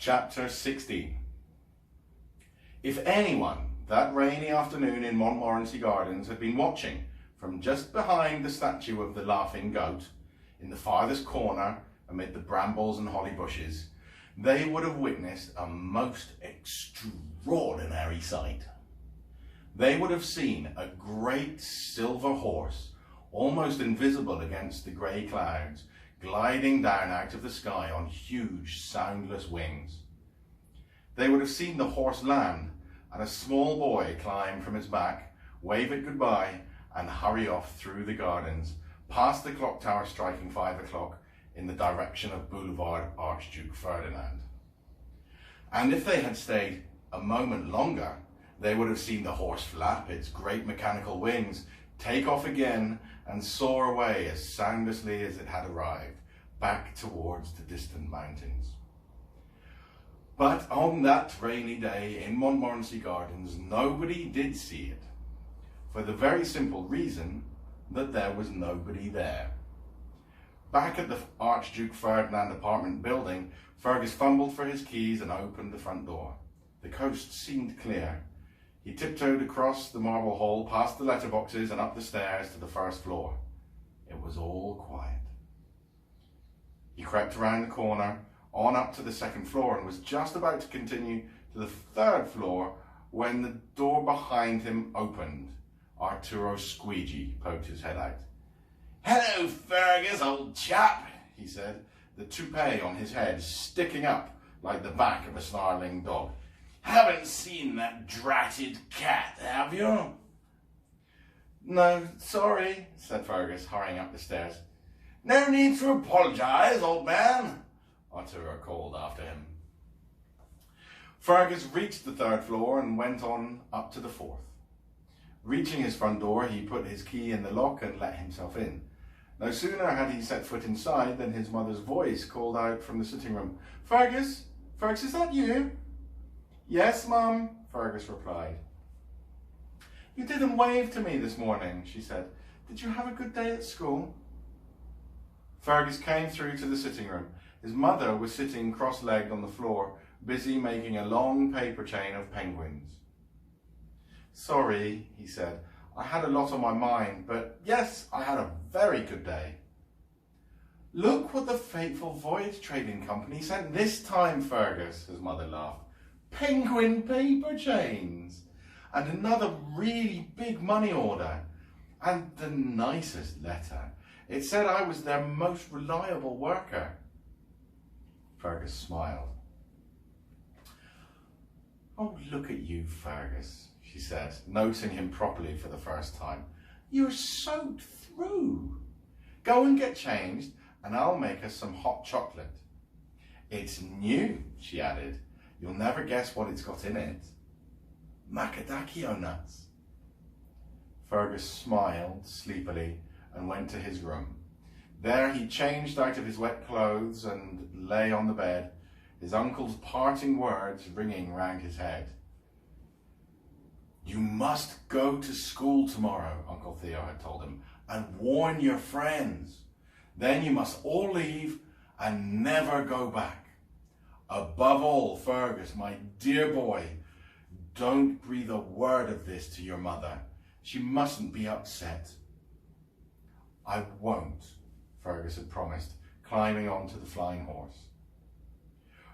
Chapter 16. If anyone that rainy afternoon in Montmorency Gardens had been watching from just behind the statue of the laughing goat, in the farthest corner amid the brambles and holly bushes, they would have witnessed a most extraordinary sight. They would have seen a great silver horse, almost invisible against the grey clouds, gliding down out of the sky on huge soundless wings. They would have seen the horse land and a small boy climb from its back, wave it goodbye and hurry off through the gardens, past the clock tower striking 5 o'clock in the direction of Boulevard Archduke Ferdinand. And if they had stayed a moment longer, they would have seen the horse flap its great mechanical wings, take off again and soar away as soundlessly as it had arrived, back towards the distant mountains. But on that rainy day in Montmorency Gardens, nobody did see it, for the very simple reason that there was nobody there. Back at the Archduke Ferdinand apartment building, Fergus fumbled for his keys and opened the front door. The coast seemed clear. He tiptoed across the marble hall, past the letterboxes and up the stairs to the first floor. It was all quiet. He crept around the corner, on up to the second floor, and was just about to continue to the third floor when the door behind him opened. Arturo Squeegee poked his head out. "Hello, Fergus, old chap," he said, the toupee on his head sticking up like the back of a snarling dog. "Haven't seen that dratted cat, have you?" "No, sorry," said Fergus, hurrying up the stairs. "No need to apologise, old man," Arturo called after him. Fergus reached the third floor and went on up to the fourth. Reaching his front door, he put his key in the lock and let himself in. No sooner had he set foot inside than his mother's voice called out from the sitting room, "Fergus? Fergus, is that you?" "Yes, Mum," Fergus replied. "You didn't wave to me this morning," she said. "Did you have a good day at school?" Fergus came through to the sitting room. His mother was sitting cross-legged on the floor, busy making a long paper chain of penguins. "Sorry," he said. "I had a lot on my mind, but yes, I had a very good day." "Look what the fateful voyage trading company sent this time, Fergus," his mother laughed. "Penguin paper chains! And another really big money order. And the nicest letter. It said I was their most reliable worker." Fergus smiled. "Oh, look at you, Fergus," she said, noting him properly for the first time. "You're soaked through. Go and get changed and I'll make us some hot chocolate. It's new," she added. "You'll never guess what it's got in it. Macadamia nuts." Fergus smiled sleepily and went to his room. There he changed out of his wet clothes and lay on the bed, his uncle's parting words ringing round his head. "You must go to school tomorrow," Uncle Theo had told him, "and warn your friends. Then you must all leave and never go back. Above all, Fergus, my dear boy, don't breathe a word of this to your mother. She mustn't be upset." "I won't," Fergus had promised, climbing onto the flying horse.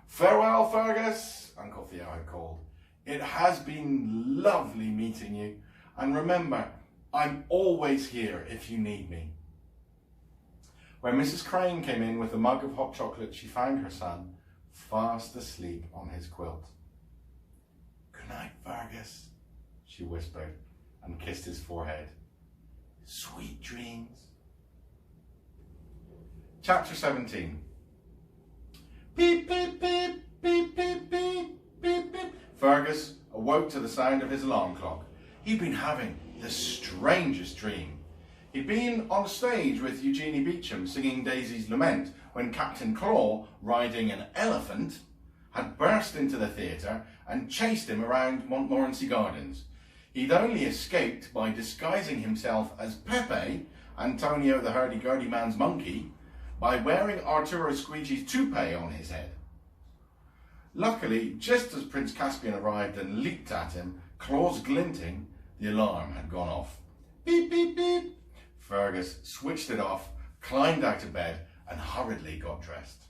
"Farewell, Fergus," Uncle Theo had called. "It has been lovely meeting you, and remember, I'm always here if you need me." When Mrs. Crane came in with a mug of hot chocolate, she found her son fast asleep on his quilt. "Good night, Fergus," she whispered and kissed his forehead. "Sweet dreams." Chapter 17. Beep, beep, beep, beep, beep, beep, beep, beep. Fergus awoke to the sound of his alarm clock. He'd been having the strangest dream. He'd been on stage with Eugenie Beecham singing Daisy's Lament when Captain Claw, riding an elephant, had burst into the theatre and chased him around Montmorency Gardens. He'd only escaped by disguising himself as Pepe, Antonio the hurdy-gurdy man's monkey, by wearing Arturo Squeegee's toupee on his head. Luckily, just as Prince Caspian arrived and leaped at him, claws glinting, the alarm had gone off. Beep, beep, beep. Fergus switched it off, climbed out of bed and hurriedly got dressed.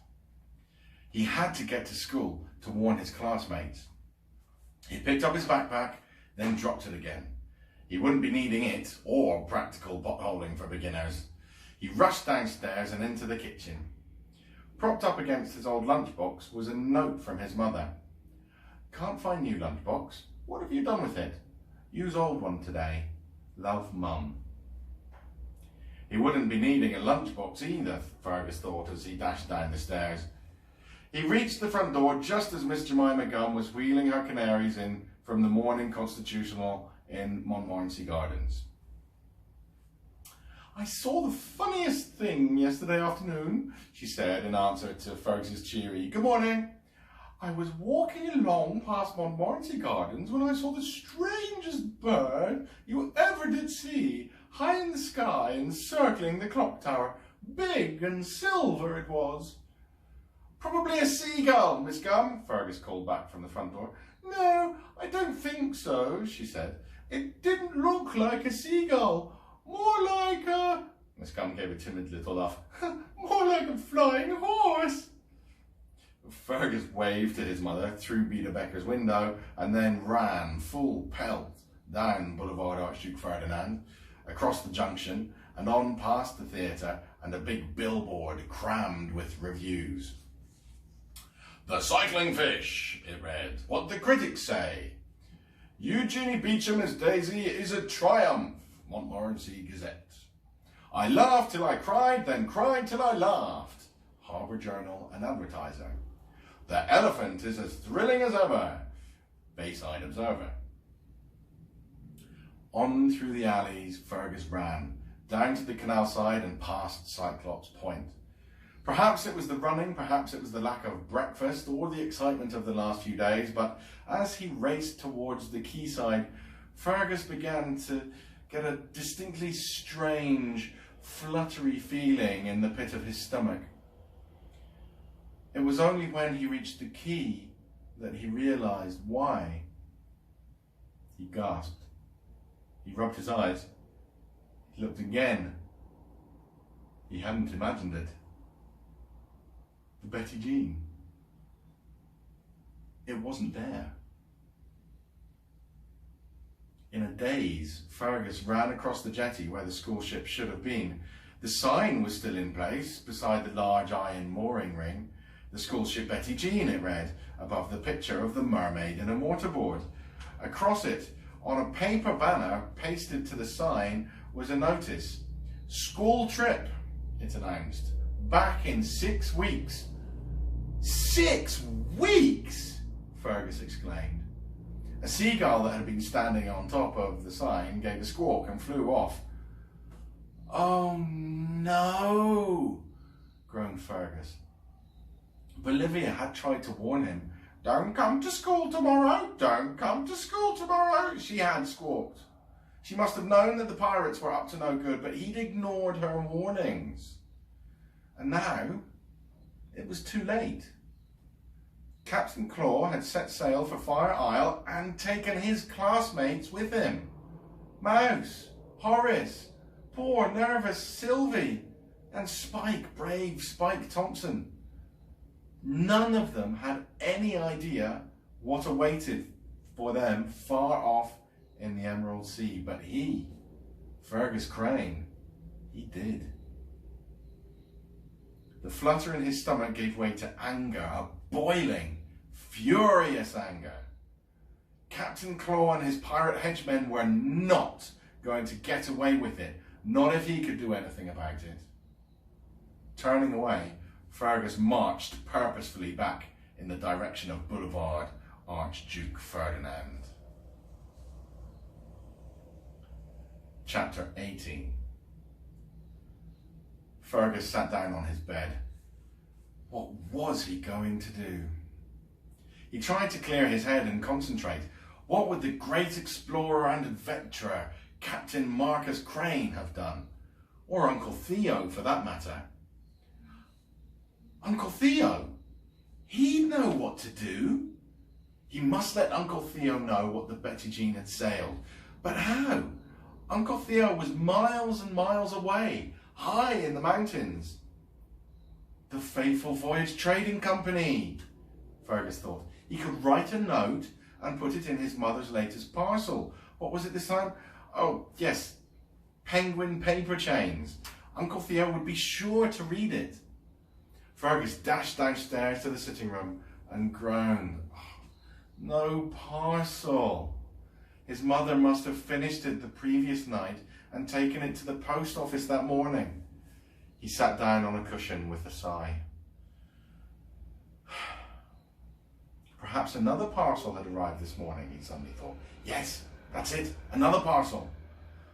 He had to get to school to warn his classmates. He picked up his backpack, then dropped it again. He wouldn't be needing it or practical potholing for beginners. He rushed downstairs and into the kitchen. Propped up against his old lunchbox was a note from his mother. Can't find new lunchbox. What have you done with it? Use old one today. Love, Mum. He wouldn't be needing a lunchbox either, Fergus thought as he dashed down the stairs. He reached the front door just as Miss Jemima Gum was wheeling her canaries in from the morning constitutional in Montmorency Gardens. I saw the funniest thing yesterday afternoon, she said in answer to Fergus's cheery "Good morning." I was walking along past Montmorency Gardens when I saw the strangest bird you ever did see, high in the sky and circling the clock tower. Big and silver it was. Probably a seagull, Miss Gum, Fergus called back from the front door. No, I don't think so, she said. It didn't look like a seagull. More like a... Miss Gum gave a timid little laugh. More like a flying horse. Fergus waved to his mother through Beta Becker's window and then ran full pelt down Boulevard Archduke Ferdinand, across the junction and on past the theatre and a big billboard crammed with reviews. The Cycling Fish, it read. What the critics say. Eugenie Beecham as Daisy is a triumph. Montmorency Gazette. I laughed till I cried, then cried till I laughed. Harbour Journal and Advertiser. The Elephant is as thrilling as ever. Bayside Observer. On through the alleys Fergus ran, down to the canal side and past Cyclops Point. Perhaps it was the running, perhaps it was the lack of breakfast or the excitement of the last few days, but as he raced towards the quayside, Fergus began to get a distinctly strange, fluttery feeling in the pit of his stomach. It was only when he reached the quay that he realized why. He gasped. He rubbed his eyes. He looked again. He hadn't imagined it. The Betty Jean. It wasn't there. In a daze, Fergus ran across the jetty where the school ship should have been. The sign was still in place beside the large iron mooring ring. The school ship Betty Jean, it read, above the picture of the mermaid in a mortarboard. Across it, on a paper banner pasted to the sign, was a notice. School trip, it announced. Back in 6 weeks. 6 weeks! Fergus exclaimed. A seagull that had been standing on top of the sign gave a squawk and flew off. Oh no, groaned Fergus. Bolivia had tried to warn him. Don't come to school tomorrow, don't come to school tomorrow, she had squawked. She must have known that the pirates were up to no good, but he'd ignored her warnings. And now, it was too late. Captain Claw had set sail for Fire Isle and taken his classmates with him. Mouse, Horace, poor nervous Sylvie, and Spike, brave Spike Thompson. None of them had any idea what awaited for them far off in the Emerald Sea, but he, Fergus Crane, he did. The flutter in his stomach gave way to anger, a boiling, furious anger. Captain Claw and his pirate henchmen were not going to get away with it, not if he could do anything about it. Turning away, Fergus marched purposefully back in the direction of Boulevard Archduke Ferdinand. Chapter 18. Fergus sat down on his bed. What was he going to do? He tried to clear his head and concentrate. What would the great explorer and adventurer, Captain Marcus Crane, have done? Or Uncle Theo, for that matter. Uncle Theo! He'd know what to do. He must let Uncle Theo know what the Betty Jean had sailed. But how? Uncle Theo was miles and miles away, high in the mountains. The Faithful Voyage Trading Company, Fergus thought. He could write a note and put it in his mother's latest parcel. What was it this time? Oh, yes, penguin paper chains. Uncle Theo would be sure to read it. Fergus dashed downstairs to the sitting room and groaned. Oh, no parcel. His mother must have finished it the previous night and taken it to the post office that morning. He sat down on a cushion with a sigh. Perhaps another parcel had arrived this morning, he suddenly thought. Yes, that's it, another parcel.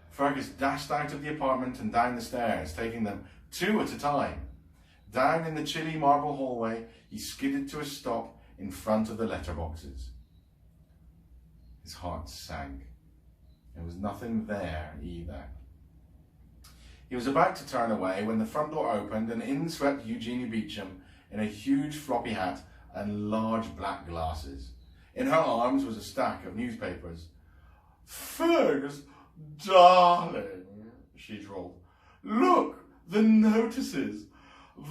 Fergus dashed out of the apartment and down the stairs, taking them two at a time. Down in the chilly marble hallway, he skidded to a stop in front of the letterboxes. His heart sank. There was nothing there either. He was about to turn away when the front door opened and in swept Eugenie Beecham in a huge floppy hat and large black glasses. In her arms was a stack of newspapers. "Fergus, darling," she drawled. "Look, the notices.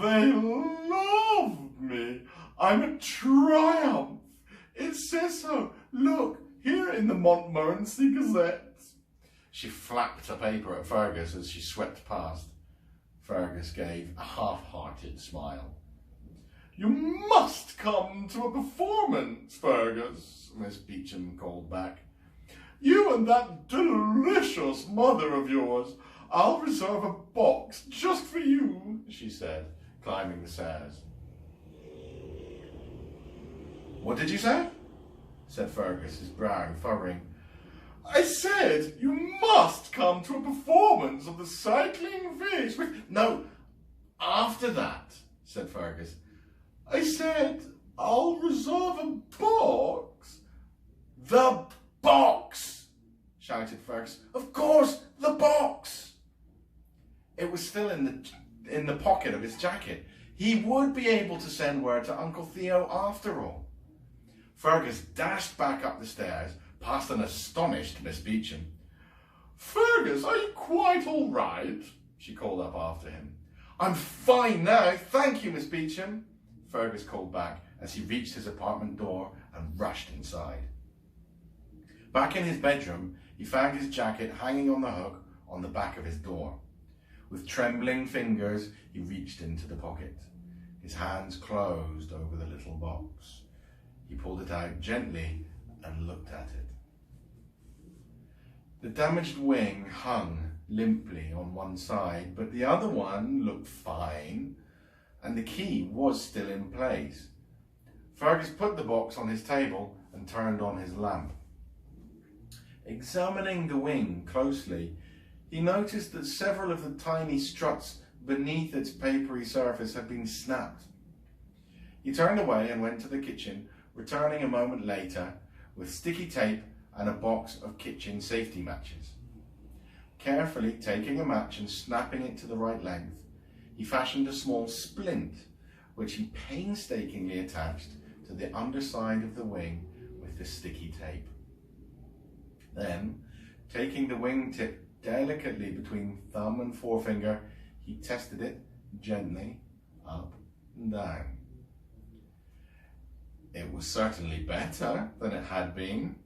They love me. I'm a triumph. It says so. Look, here in the Montmorency Gazette." She flapped a paper at Fergus as she swept past. Fergus gave a half-hearted smile. "You must come to a performance, Fergus," Miss Beecham called back. "You and that delicious mother of yours. I'll reserve a box just for you," she said, climbing the stairs. "What did you say?" said Fergus, his brow furrowing. "I said you must come to a performance of the cycling fish with—" "No, after that," said Fergus. "I said I'll reserve a box." "The box!" shouted Fergus. "Of course, the box!" It was still in the pocket of his jacket. He would be able to send word to Uncle Theo after all. Fergus dashed back up the stairs, past an astonished Miss Beecham. "Fergus, are you quite all right?" she called up after him. "I'm fine now, thank you, Miss Beecham," Fergus called back as he reached his apartment door and rushed inside. Back in his bedroom, he found his jacket hanging on the hook on the back of his door. With trembling fingers, he reached into the pocket. His hands closed over the little box. He pulled it out gently and looked at it. The damaged wing hung limply on one side, but the other one looked fine, and the key was still in place. Fergus put the box on his table and turned on his lamp. Examining the wing closely, he noticed that several of the tiny struts beneath its papery surface had been snapped. He turned away and went to the kitchen, returning a moment later with sticky tape and a box of kitchen safety matches. Carefully taking a match and snapping it to the right length, he fashioned a small splint, which he painstakingly attached to the underside of the wing with the sticky tape. Then, taking the wing tip delicately between thumb and forefinger, he tested it gently up and down. It was certainly better than it had been,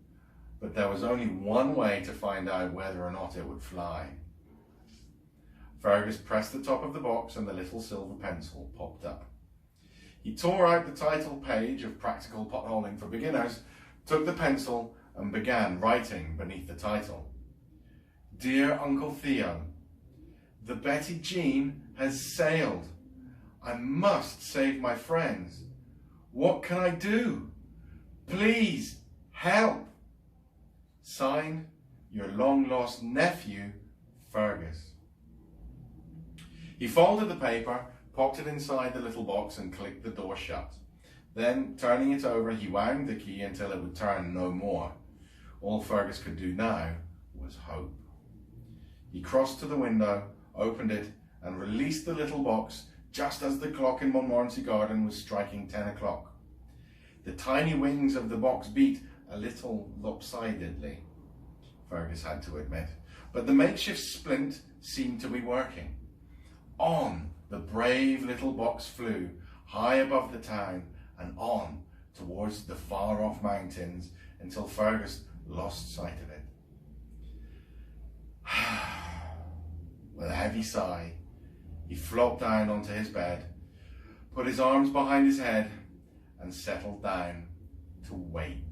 but there was only one way to find out whether or not it would fly. Fergus pressed the top of the box and the little silver pencil popped up. He tore out the title page of Practical Potholing for Beginners, took the pencil and began writing beneath the title. "Dear Uncle Theo, the Betty Jean has sailed. I must save my friends. What can I do? Please help. Signed, your long-lost nephew, Fergus." He folded the paper, popped it inside the little box and clicked the door shut. Then, turning it over, he wound the key until it would turn no more. All Fergus could do now was hope. He crossed to the window, opened it, and released the little box just as the clock in Montmorency Garden was striking 10 o'clock. The tiny wings of the box beat a little lopsidedly, Fergus had to admit, but the makeshift splint seemed to be working. On the brave little box flew, high above the town, and on towards the far-off mountains until Fergus lost sight of it. With a heavy sigh, he flopped down onto his bed, put his arms behind his head, and settled down to wait.